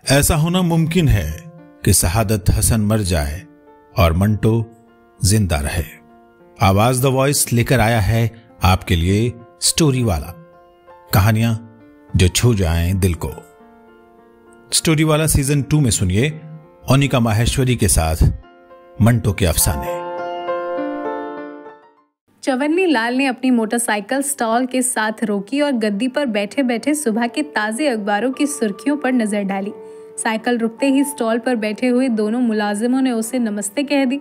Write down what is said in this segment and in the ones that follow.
ऐसा होना मुमकिन है कि शहादत हसन मर जाए और मंटो जिंदा रहे। आवाज द वॉइस लेकर आया है आपके लिए स्टोरी वाला, कहानियां जो छू जाएं दिल को। स्टोरी वाला सीजन 2 में सुनिए ओनिका माहेश्वरी के साथ मंटो के अफसाने। चवन्नी लाल ने अपनी मोटरसाइकिल स्टॉल के साथ रोकी और गद्दी पर बैठे बैठे सुबह के ताजे अखबारों की सुर्खियों पर नजर डाली। साइकिल रुकते ही स्टॉल पर बैठे हुए दोनों मुलाजिमों ने उसे नमस्ते कह दी,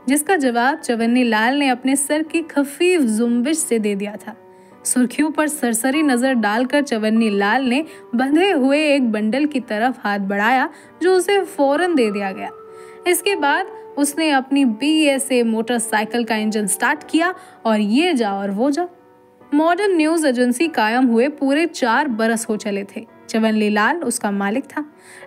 जिसका जवाब चवन्नी लाल ने अपने सर की खफीफ जुम्बिश से दे दिया था। सुर्खियों पर सरसरी नजर डालकर चवन्नी लाल ने बंधे हुए एक बंडल की तरफ हाथ बढ़ाया, जो उसे फौरन दे दिया गया। इसके बाद उसने अपनी BSA मोटरसाइकिल का इंजन स्टार्ट किया और ये जा और वो जा। मॉडर्न न्यूज एजेंसी कायम हुए पूरे 4 बरस हो चले थे। चवन्नी लाल उसका मालिक था,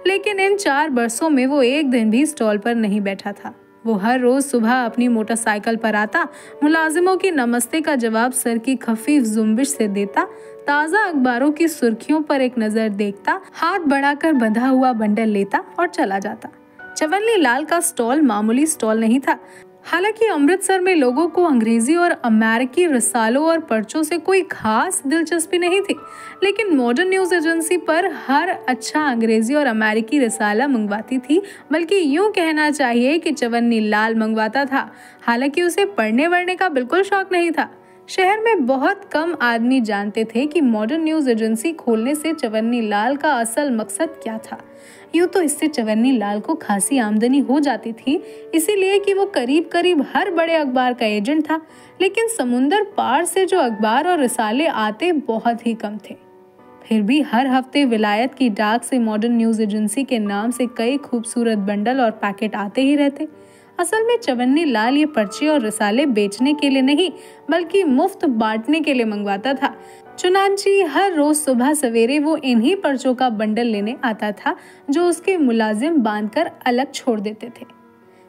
लेकिन इन 4 बरसों में वो एक दिन भी स्टॉल पर नहीं बैठा था। वो हर रोज सुबह अपनी मोटरसाइकिल पर आता, मुलाजिमों की नमस्ते का जवाब सर की खफीफ जुम्बिश से देता, ताज़ा अखबारों की सुर्खियों पर एक नज़र देखता, हाथ बढ़ाकर बंधा हुआ बंडल लेता और चला जाता। चवन्नी लाल का स्टॉल मामूली स्टॉल नहीं था। हालांकि अमृतसर में लोगों को अंग्रेजी और अमेरिकी रसालों और पर्चों से कोई खास दिलचस्पी नहीं थी, लेकिन मॉडर्न न्यूज एजेंसी पर हर अच्छा अंग्रेजी और अमेरिकी रसाला मंगवाती थी, बल्कि यूं कहना चाहिए कि चवन्नी लाल मंगवाता था। हालांकि उसे पढ़ने वढ़ने का बिल्कुल शौक नहीं था। शहर में बहुत कम आदमी जानते थे कि मॉडर्न न्यूज एजेंसी खोलने से चवन्नी लाल का असल मकसद क्या था। यूं तो इससे चवन्नी लाल को खासी आमदनी हो जाती थी, इसीलिए कि वो करीब करीब हर बड़े अखबार का एजेंट था, लेकिन समुंदर पार से जो अखबार और रिसाले आते बहुत ही कम थे। फिर भी हर हफ्ते विलायत की डाक से मॉडर्न न्यूज एजेंसी के नाम से कई खूबसूरत बंडल और पैकेट आते ही रहते। असल में चवन्नी लाल ये पर्चे और रिसाले बेचने के लिए नहीं, बल्कि मुफ्त बांटने के लिए मंगवाता था। चुनांची हर रोज सुबह सवेरे वो इन्हीं पर्चों का बंडल लेने आता था, जो उसके मुलाजिम बांधकर अलग छोड़ देते थे।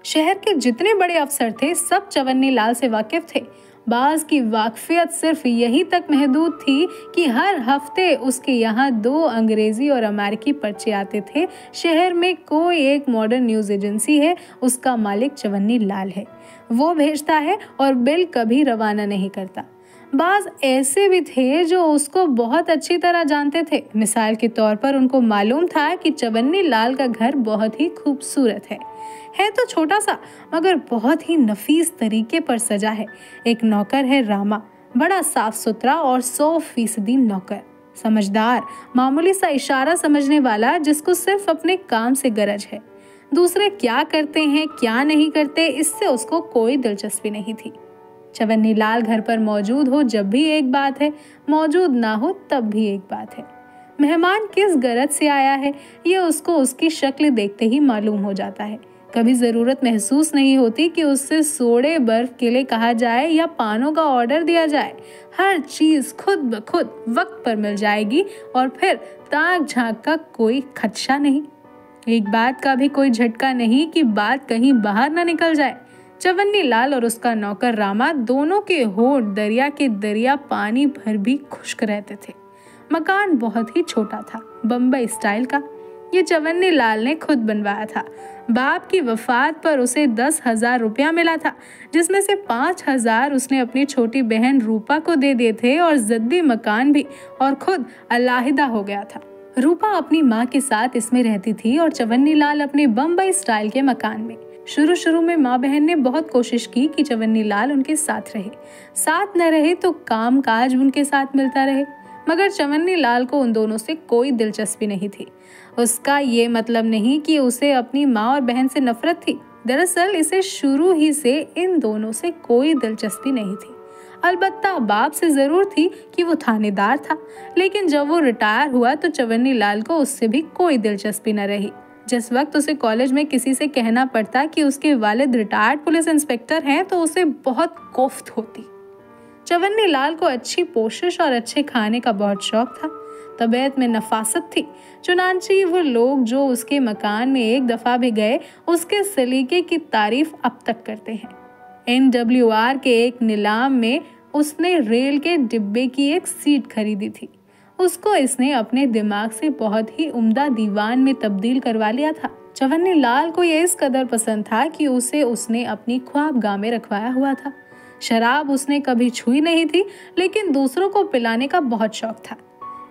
शहर के जितने बड़े अफसर थे, सब चवन्नी लाल से वाकिफ थे। बाज की वाकफियत सिर्फ यही तक महदूद थी कि हर हफ्ते उसके यहाँ 2 अंग्रेजी और अमेरिकी पर्चे आते थे। शहर में कोई एक मॉडर्न न्यूज एजेंसी है, उसका मालिक चवन्नी लाल है, वो भेजता है और बिल कभी रवाना नहीं करता। बाज ऐसे भी थे जो उसको बहुत अच्छी तरह जानते थे। मिसाल के तौर पर उनको मालूम था कि चवन्नी लाल का घर बहुत ही खूबसूरत है तो छोटा सा, मगर बहुत ही नफीस तरीके पर सजा है। एक नौकर है रामा, बड़ा साफ सुथरा और 100% नौकर, समझदार, मामूली सा इशारा समझने वाला, जिसको सिर्फ अपने काम से गरज है। दूसरे क्या करते हैं क्या नहीं करते, इससे उसको कोई दिलचस्पी नहीं थी। चवन्नी लाल घर पर मौजूद हो जब भी एक बात है, मौजूद ना हो तब भी एक बात है। मेहमान किस गरज से आया है, ये उसको उसकी शक्ल देखते ही मालूम हो जाता है। कभी जरूरत महसूस नहीं होती कि उससे सोडे बर्फ के लिए कहा जाए या पानों का ऑर्डर दिया जाए। हर चीज खुद ब खुद वक्त पर मिल जाएगी और फिर ताक झांक का कोई खदशा नहीं। एक बात का भी कोई झटका नहीं कि बात कहीं बाहर ना निकल जाए। चवन्नी लाल और उसका नौकर रामा दोनों के होठ दरिया के दरिया पानी भर भी खुश्क रहते थे। मकान बहुत ही छोटा था, बम्बई स्टाइल का। ये चवन्नी लाल ने खुद बनवाया था। बाप की वफात पर उसे 10,000 रुपया मिला था, जिसमें से 5,000 उसने अपनी छोटी बहन रूपा को दे दिए थे और जद्दी मकान भी, और खुद अलहदा हो गया था। रूपा अपनी माँ के साथ इसमें रहती थी और चवन्नी लाल अपने बम्बई स्टाइल के मकान में। शुरू में माँ बहन ने बहुत कोशिश की कि चवन्नी लाल उनके साथ रहे, साथ न रहे तो काम काज उनके साथ मिलता रहे, मगर चवन्नी लाल को उन दोनों से कोई दिलचस्पी नहीं थी। उसका ये मतलब नहीं कि उसे अपनी माँ और बहन से नफरत थी। दरअसल इसे शुरू ही से इन दोनों से कोई दिलचस्पी नहीं थी। अलबत्ता बाप से जरूर थी कि वो थानेदार था, लेकिन जब वो रिटायर हुआ तो चवन्नी लाल को उससे भी कोई दिलचस्पी न रही। जिस वक्त उसे कॉलेज में किसी से कहना पड़ता कि उसके वालिद रिटायर्ड पुलिस इंस्पेक्टर हैं, तो उसे बहुत कोफ्त होती। चवन्नी लाल को अच्छी पोशिश और अच्छे खाने का बहुत शौक था। तबीयत में नफासत थी। चुनांची वो लोग जो उसके मकान में एक दफा भी गए, उसके सलीके की तारीफ अब तक करते हैं। NWR के एक नीलाम में उसने रेल के डिब्बे की एक सीट खरीदी थी। उसको इसने अपने दिमाग से बहुत ही उम्दा दीवान में तब्दील करवा लिया था। चवन्नी लाल को यह इस कदर पसंद था कि उसने अपनी ख्वाबगाह में रखवाया हुआ था। शराब उसने कभी छुई नहीं थी, लेकिन दूसरों को पिलाने का बहुत शौक था।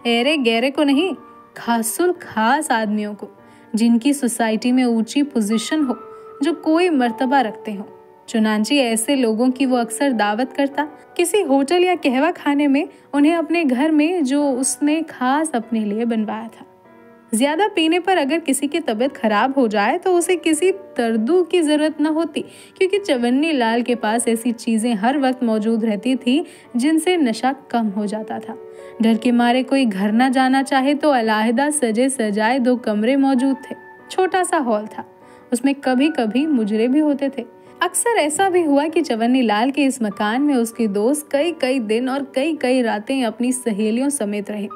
एरे गहरे को नहीं, खासुल खास आदमियों को, जिनकी सोसाइटी में ऊंची पोजीशन हो, जो कोई मर्तबा रखते हो। चुनांची ऐसे लोगों की वो अक्सर दावत करता, किसी होटल या कहवा खाने में उन्हें अपने घर में, जो उसने खास अपने लिए बनवाया था। ज्यादा पीने पर अगर किसी की तबीयत खराब हो जाए तो उसे किसी तरदू की जरूरत न होती, क्योंकि चवन्नी लाल के पास ऐसी चीजें हर वक्त मौजूद रहती थी जिनसे नशा कम हो जाता था। डर के मारे कोई घर न जाना चाहे तो अलहदा सजे सजाए 2 कमरे मौजूद थे। छोटा सा हॉल था, उसमें कभी कभी मुजरे भी होते थे। अक्सर ऐसा भी हुआ कि चवन्नी लाल के इस मकान में उसके दोस्त कई कई दिन और कई कई रातें अपनी सहेलियों समेत रहे,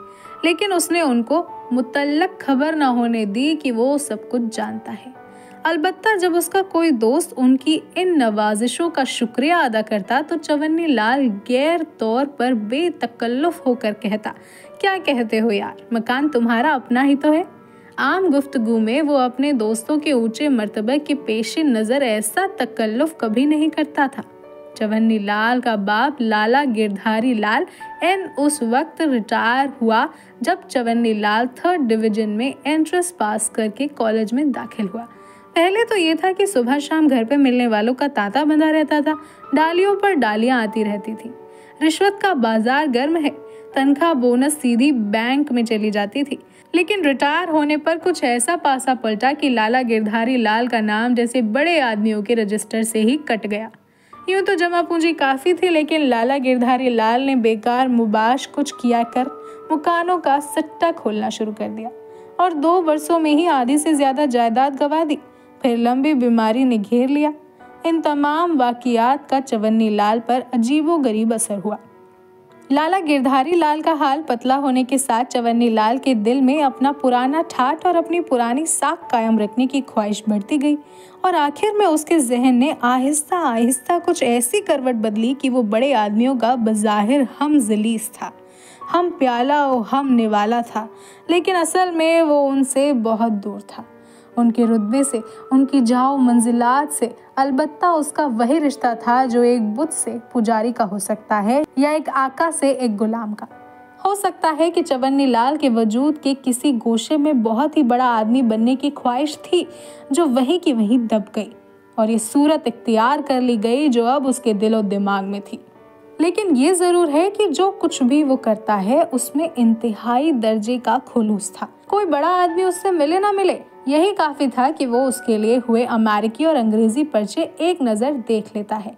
लेकिन उसने उनको मुतल्लक खबर न होने दी कि वो सब कुछ जानता है। अलबत्ता जब उसका कोई दोस्त उनकी इन नवाजिशों का शुक्रिया अदा करता तो चवन्नी लाल गैर तौर पर बेतकल्लुफ होकर कहता, क्या कहते हो यार, मकान तुम्हारा अपना ही तो है। आम गुफ्तगू में वो अपने दोस्तों के ऊंचे मर्तबे के पेश नजर ऐसा तकल्लुफ कभी नहीं करता था। चवन्नी लाल का बाप लाला गिरधारी लाल उस वक्त रिटायर हुआ जब चवन्नी लाल 3rd डिवीजन में एंट्रेंस पास करके कॉलेज में दाखिल हुआ। पहले तो ये था कि सुबह शाम घर पे मिलने वालों का तांता बंधा रहता था, डालियों पर डालियां आती रहती थी। रिश्वत का बाजार गर्म है, तनख्वाह बोनस सीधी बैंक में चली जाती थी। लेकिन रिटायर होने पर कुछ ऐसा पासा पलटा कि लाला गिरधारी लाल का नाम जैसे बड़े आदमियों के रजिस्टर से ही कट गया। यूं तो जमा पूंजी काफी थी, लेकिन लाला गिरधारी लाल ने बेकार मुबाश कुछ किया कर मकानों का सट्टा खोलना शुरू कर दिया और 2 वर्षों में ही आधी से ज्यादा जायदाद गंवा दी। फिर लंबी बीमारी ने घेर लिया। इन तमाम वाकियात का चवन्नी लाल पर अजीबोगरीब असर हुआ। लाला गिरधारी लाल का हाल पतला होने के साथ चवन्नी लाल के दिल में अपना पुराना ठाठ और अपनी पुरानी साख कायम रखने की ख्वाहिश बढ़ती गई और आखिर में उसके जहन ने आहिस्ता आहिस्ता कुछ ऐसी करवट बदली कि वो बड़े आदमियों का बज़ाहिर हम जलीस था, हम प्याला और हम निवाला था, लेकिन असल में वो उनसे बहुत दूर था। उनके रुतबे से, उनकी जाओ मंजिलात से अलबत्ता उसका वही रिश्ता था जो एक बुत से पुजारी का हो सकता है या एक आका से एक गुलाम का। हो सकता है कि चवन्नी लाल के वजूद के किसी गोशे में बहुत ही बड़ा आदमी बनने की ख्वाहिश थी जो वहीं की वहीं दब गई और ये सूरत इख्तियार कर ली गई जो अब उसके दिलो दिमाग में थी। लेकिन ये जरूर है कि जो कुछ भी वो करता है उसमें इंतहाई दर्जे का खुलूस था। कोई बड़ा आदमी उससे मिले ना मिले, यही काफी था कि वो उसके लिए हुए अमेरिकी और अंग्रेजी पर्चे एक नजर देख लेता है।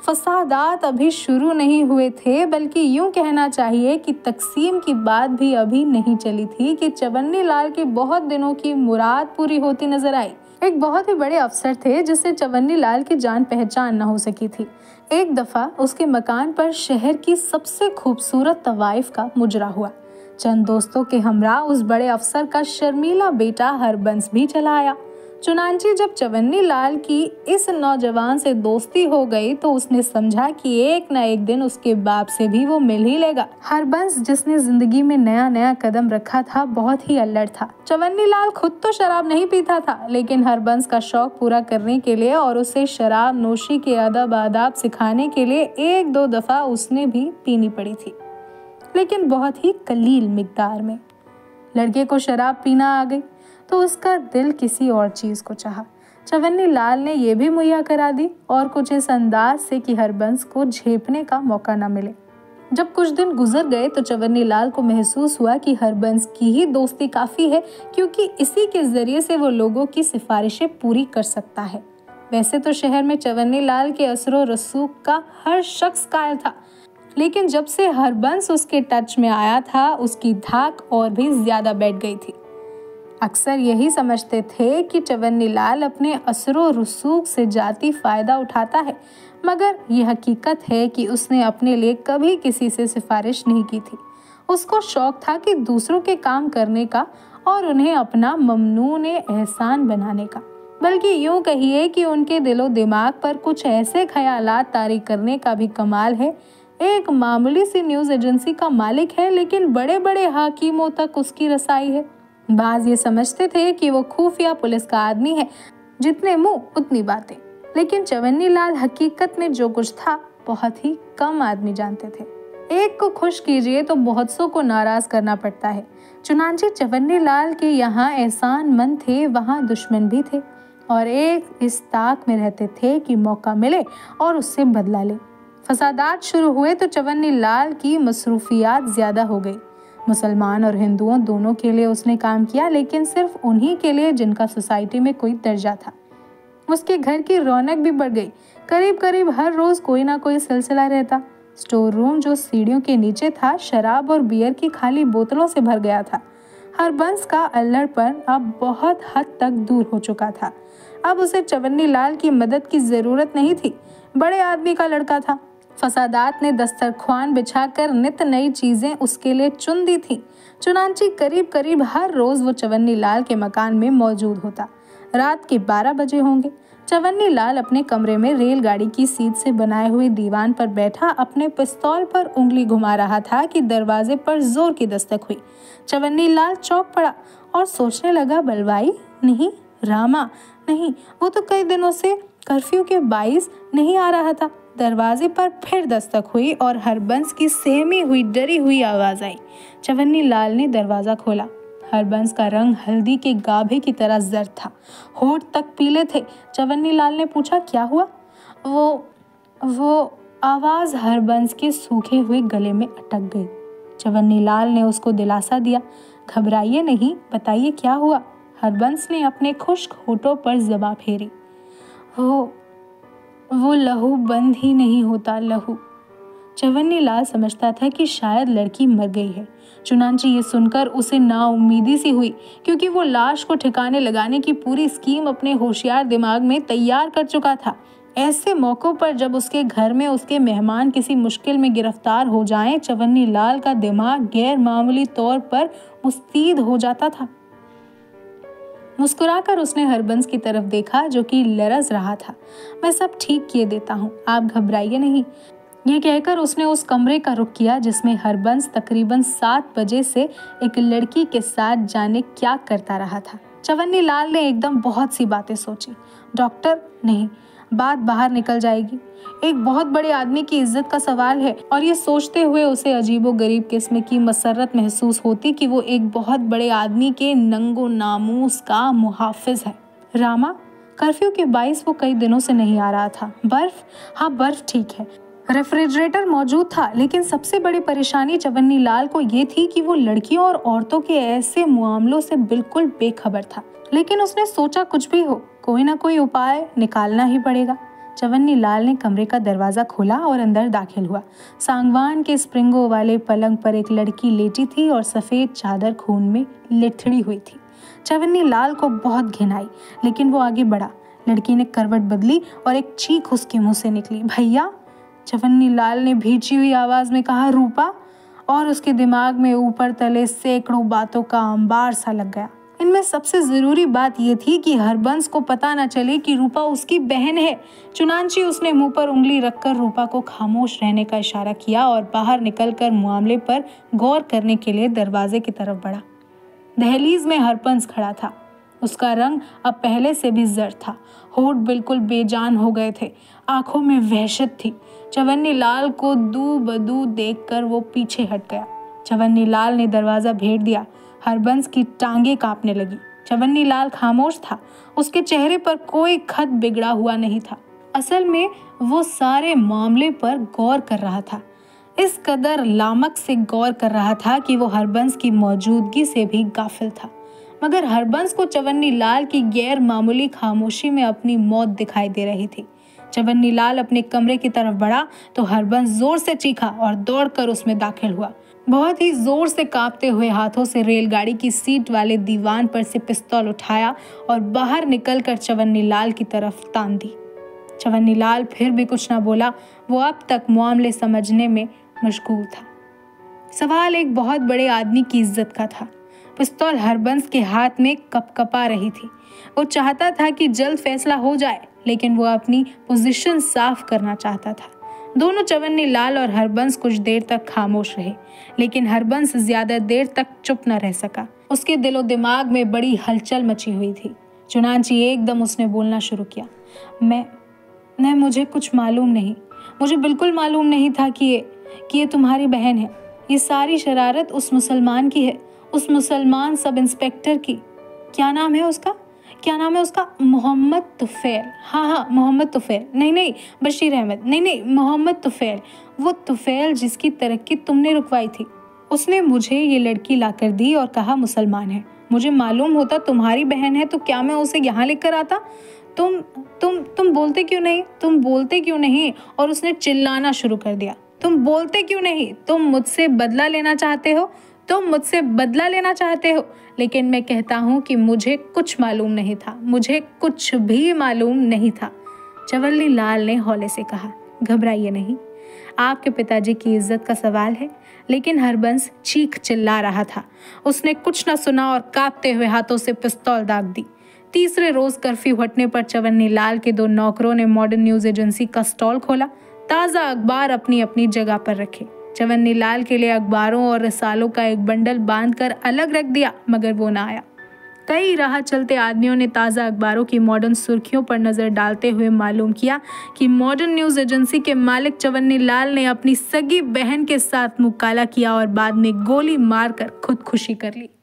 फसादात अभी शुरू नहीं हुए थे, बल्कि यूं कहना चाहिए कि तकसीम की बात भी अभी नहीं चली थी कि चवन्नी लाल के बहुत दिनों की मुराद पूरी होती नजर आई। एक बहुत ही बड़े अफसर थे जिससे चवन्नी लाल की जान पहचान न हो सकी थी। एक दफा उसके मकान पर शहर की सबसे खूबसूरत तवाइफ का मुजरा हुआ। चंद दोस्तों के हमरा उस बड़े अफसर का शर्मीला बेटा हरबंस भी चला आया। चुनांची जब चवन्नी लाल की इस नौजवान से दोस्ती हो गई तो उसने समझा कि एक न एक दिन उसके बाप से भी वो मिल ही लेगा। हरबंस, जिसने जिंदगी में नया नया कदम रखा था, बहुत ही अल्लड़ था। चवन्नी लाल खुद तो शराब नहीं पीता था, लेकिन हरबंस का शौक पूरा करने के लिए और उसे शराब नोशी के अदब आदाब सिखाने के लिए 1-2 दफा उसने भी पीनी पड़ी थी, लेकिन बहुत ही कलील मिकदार में। लड़के को शराब पीना आ गई तो उसका दिल किसी और चीज को चाहा। चवन्नी लाल ने यह भी मुहैया करा दी और कुछ इस अंदाज से कि हरबंस को झेपने का मौका न मिले। जब कुछ दिन गुजर गए तो चवन्नी लाल को महसूस हुआ कि हरबंस की ही दोस्ती काफी है, क्योंकि इसी के जरिए से वो लोगों की सिफारिशें पूरी कर सकता है। वैसे तो शहर में चवन्नी लाल के असरो रसूख का हर शख्स कायल था, लेकिन जब से हरबंस उसके टच में आया था उसकी धाक और भी ज्यादा बैठ गई थी। अक्सर यही समझते थे कि चवन्नी लाल अपने असरो रसूख से जाती फायदा उठाता है, मगर यह हकीकत है कि उसने अपने लिए कभी किसी से सिफारिश नहीं की थी। उसको शौक था कि दूसरों के काम करने का और उन्हें अपना ममनून एहसान बनाने का, बल्कि यूं कहिए कि उनके दिलो दिमाग पर कुछ ऐसे ख्यालात तारी करने का भी कमाल है एक मामूली सी न्यूज एजेंसी का मालिक है, लेकिन बड़े बड़े हाकिमों तक उसकी रसाई है। बाज ये समझते थे कि वो खुफिया पुलिस का आदमी है, जितने मुंह उतनी बातें। लेकिन चवन्नी लाल हकीकत में जो कुछ था बहुत ही कम आदमी जानते थे। एक को खुश कीजिए तो बहुत सौ को नाराज करना पड़ता है। चुनांचे चवन्नी लाल के यहाँ एहसान मंद थे, वहाँ दुश्मन भी थे, और एक इस ताक में रहते थे कि मौका मिले और उससे बदला ले। फसादात शुरू हुए तो चवन्नी लाल की मसरूफियात ज्यादा हो गई। मुसलमान और हिंदुओं दोनों के लिए उसने काम किया, लेकिन सिर्फ उन्हीं के लिए जिनका सोसाइटी में कोई दर्जा था। उसके घर की रौनक भी बढ़ गई। करीब करीब हर रोज कोई ना कोई सिलसिला रहता। स्टोर रूम जो सीढ़ियों के नीचे था, शराब और बियर की खाली बोतलों से भर गया था। हरबंस का अल्लड़पन अब बहुत हद तक दूर हो चुका था। अब उसे चवन्नी लाल की मदद की जरूरत नहीं थी। बड़े आदमी का लड़का था। फसादात ने दस्तरख्वान बिछाकर नित नई चीजें उसके लिए चुन दी थी। चुनांची करीब करीब हर रोज वो चवन्नी लाल के मकान में मौजूद होता। रात के 12 बजे होंगे। चवन्नी लाल अपने कमरे में रेलगाड़ी की सीट से बनाए हुए दीवान पर बैठा अपने पिस्तौल पर उंगली घुमा रहा था कि दरवाजे पर जोर की दस्तक हुई। चवन्नी लाल चौंक पड़ा और सोचने लगा, बलवाई नहीं, रामा नहीं, वो तो कई दिनों से कर्फ्यू के 22 नहीं आ रहा था। दरवाजे पर फिर दस्तक हुई और हरबंस की सहमी हुई डरी हुई आवाज आई। चवन्नी लाल ने दरवाजा खोला। हरबंस का रंग हल्दी के गाभे की तरह जर्द था, होठ तक पीले थे। चवन्नी लाल ने पूछा, क्या हुआ? वो आवाज हरबंस के सूखे हुए गले में अटक गई। चवन्नी लाल ने उसको दिलासा दिया, घबराइए नहीं, बताइए क्या हुआ। हरबंस ने अपने खुश्क होठों पर ज़बां फेरी। वो लहू बंद ही नहीं होता, लहू। चवन्नी लाल समझता था कि शायद लड़की मर गई है। चुनांची ये सुनकर उसे नाउम्मीदी सी हुई, क्योंकि वो लाश को ठिकाने लगाने की पूरी स्कीम अपने होशियार दिमाग में तैयार कर चुका था। ऐसे मौकों पर जब उसके घर में उसके मेहमान किसी मुश्किल में गिरफ्तार हो जाएं, चवन्नी लाल का दिमाग गैर मामूली तौर पर मुस्तैद हो जाता था। मुस्कुराकर उसने हरबंस की तरफ देखा, जो कि लरज रहा था। मैं सब ठीक किए देता हूँ, आप घबराइए नहीं। ये कहकर उसने उस कमरे का रुख किया जिसमें हरबंस तकरीबन 7 बजे से एक लड़की के साथ जाने क्या करता रहा था। चवन्नी लाल ने एकदम बहुत सी बातें सोची। डॉक्टर नहीं, बात बाहर निकल जाएगी। एक बहुत बड़े आदमी की इज्जत का सवाल है, और ये सोचते हुए उसे अजीबो गरीब किस्म की मसरत महसूस होती कि वो एक बहुत बड़े आदमी के नंगो नामूस का मुहाफिज है। रामा, कर्फ्यू के 22 वो कई दिनों से नहीं आ रहा था। बर्फ, हाँ बर्फ ठीक है, रेफ्रिजरेटर मौजूद था, लेकिन सबसे बड़ी परेशानी चवन्नी लाल को ये थी कि वो लड़कियों और औरतों के ऐसे मामलों से बिल्कुल बेखबर था। लेकिन उसने सोचा, कुछ भी हो, कोई ना कोई उपाय निकालना ही पड़ेगा। चवन्नी लाल ने कमरे का दरवाजा खोला और अंदर दाखिल हुआ। सांगवान के स्प्रिंगों वाले पलंग पर एक लड़की लेटी थी और सफेद चादर खून में लिथड़ी हुई थी। चवन्नी लाल को बहुत घिन आई, लेकिन वो आगे बढ़ा। लड़की ने करवट बदली और एक चीख उसके मुंह से निकली। भैया, चवन्नी लाल ने भींची हुई आवाज में कहा। रूपा, और उसके दिमाग में ऊपर तले सैकड़ों बातों का अंबार सा लग गया। इनमें सबसे जरूरी बात यह थी कि हरबंस को पता न चले कि रूपा उसकी बहन है। चुनांची उसने मुंह पर उंगली रखकर रूपा को खामोश रहने का इशारा किया और बाहर निकलकर मामले पर गौर करने के लिए दरवाजे की तरफ बढ़ा। दहलीज में हरबंस खड़ा था। उसका रंग अब पहले से भी जर्द था, होठ बिल्कुल बेजान हो गए थे, आंखों में वहशत थी। चवन्नी लाल को दू बदू देखकर वो पीछे हट गया। चवन्नी लाल ने दरवाजा भेड़ दिया। हरबंस की टांगे कांपने लगी। चवन्नी लाल खामोश था। उसके चेहरे पर कोई खत बिगड़ा हुआ नहीं था। असल में वो सारे मामले पर गौर कर रहा था। इस कदर लामक से गौर कर रहा था कि वो हरबंस की मौजूदगी से भी गाफिल था। मगर हरबंस को चवन्नी लाल की गैर मामूली खामोशी में अपनी मौत दिखाई दे रही थी। चवन्नी लाल अपने कमरे की तरफ बढ़ा तो हरबंस जोर से चीखा और दौड़कर उसमें दाखिल हुआ। बहुत ही जोर से कांपते हुए हाथों से रेलगाड़ी की सीट वाले दीवान पर से पिस्तौल उठाया और बाहर निकलकर चवन्नी लाल की तरफ तान दी। चवन्नी लाल फिर भी कुछ न बोला। वो अब तक मामले समझने में मशगूल था। सवाल एक बहुत बड़े आदमी की इज्जत का था। पिस्तौल हरबंस के हाथ में कपकपा रही थी। वो चाहता था कि जल्द फैसला हो जाए, लेकिन वो अपनी पोजीशन साफ करना चाहता था। दोनों चवन्नी लाल और हरबंस कुछ देर तक खामोश रहे, लेकिन हरबंस ज्यादा देर तक चुप न रह सका। उसके दिलो दिमाग में बड़ी हलचल मची हुई थी। चुनांची एकदम उसने बोलना शुरू किया, मैं मुझे कुछ मालूम नहीं, मुझे बिल्कुल मालूम नहीं था कि ये तुम्हारी बहन है। ये सारी शरारत उस मुसलमान की है, उस मुसलमान सब इंस्पेक्टर की। क्या नाम है उसका? मोहम्मद तुफैल। हाँ, मोहम्मद तुफैल। नहीं, बशीर अहमद। नहीं, मोहम्मद तुफैल। वो तुफैल जिसकी तरक्की तुमने रुकवाई थी। उसने मुझे ये लड़की लाकर दी और कहा मुसलमान है। मुझे मालूम होता तुम्हारी बहन है तो क्या मैं उसे यहाँ लेकर आता? तुम बोलते क्यों नहीं? और उसने चिल्लाना शुरू कर दिया। तुम बोलते क्यों नहीं? तुम मुझसे बदला लेना चाहते हो। लेकिन मैं कहता हूँ कि मुझे कुछ मालूम नहीं था, मुझे कुछ भी मालूम नहीं था। चवन्नी लाल ने हौले से कहा, घबराइए नहीं, आपके पिताजी की इज्जत का सवाल है। लेकिन हरबंस चीख चिल्ला रहा था। उसने कुछ न सुना और कांपते हुए हाथों से पिस्तौल दाग दी। तीसरे रोज कर्फ्यू हटने पर चवन्नी लाल के 2 नौकरों ने मॉडर्न न्यूज एजेंसी का स्टॉल खोला। ताज़ा अखबार अपनी अपनी जगह पर रखे। चवन्नी लाल के लिए अखबारों और रसालों का एक बंडल बांधकर अलग रख दिया, मगर वो ना आया। कई राह चलते आदमियों ने ताज़ा अखबारों की मॉडर्न सुर्खियों पर नजर डालते हुए मालूम किया कि मॉडर्न न्यूज एजेंसी के मालिक चवन्नी लाल ने अपनी सगी बहन के साथ मुकाला किया और बाद में गोली मारकर खुदकुशी कर ली।